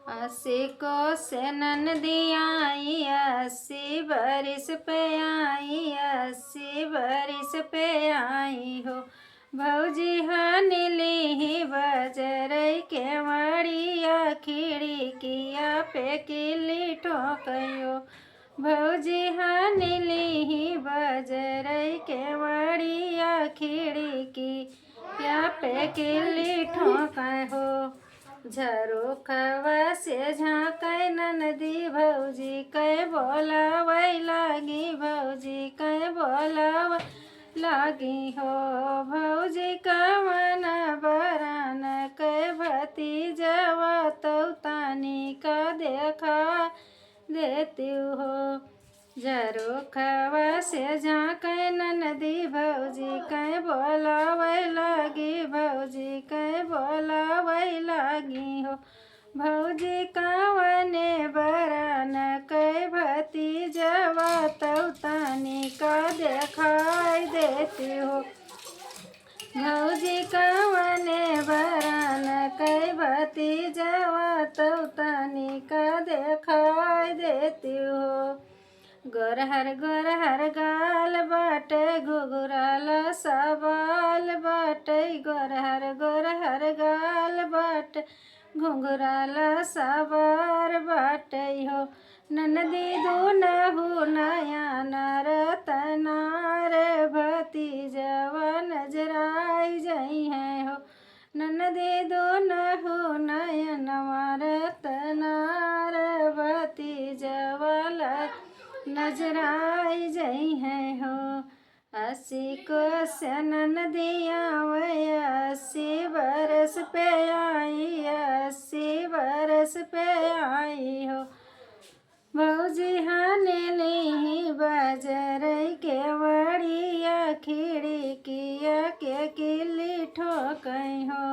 अस्सी को से ननदी आई 80 बरिस पे आई 80 बरिस पे आई हो। भौजी हनीली ही बजरई के मड़िया खिड़किया पे किली ठोकयो। भौजी हनीली ही बजरई के मड़िया खिड़किया पे किली ठोकै हो। झरोखवा से झाँकै ननदी भौजी कै बोलावै लागी भौजी कै बोलावै लागी हो। भौजी कवन बरन कै भतीजवा तौतानी का देखा देती हो। झरोखवा से झाँकै ननदी भौजी कै बोलावै लागी भौजी कै बोलावै लागी हो। भौजी कवने बरन कै भतीजवा तौतानी का देखाई देती हो। भौजी कवने बरन कै भतीजवा तौतानी का देखाई देती हो। गोरहर गाल बाटे घुघुराल सवाल बाटे गोरहर गाल बाटे घुंघराल सवार बाटे हो। ननदी दुनहु नयन रतना रे भतीजवा नजराई जई है हो। ननदी दुनहु नयन रतना रे भतीजवा नजराई जई है हो। 80 को से ननदी आवे 80 बरस पे आई 80 बरस पे आई हो। भौजी हनीली बजरई के मड़िया खिड़किया के किली ठोकै हो।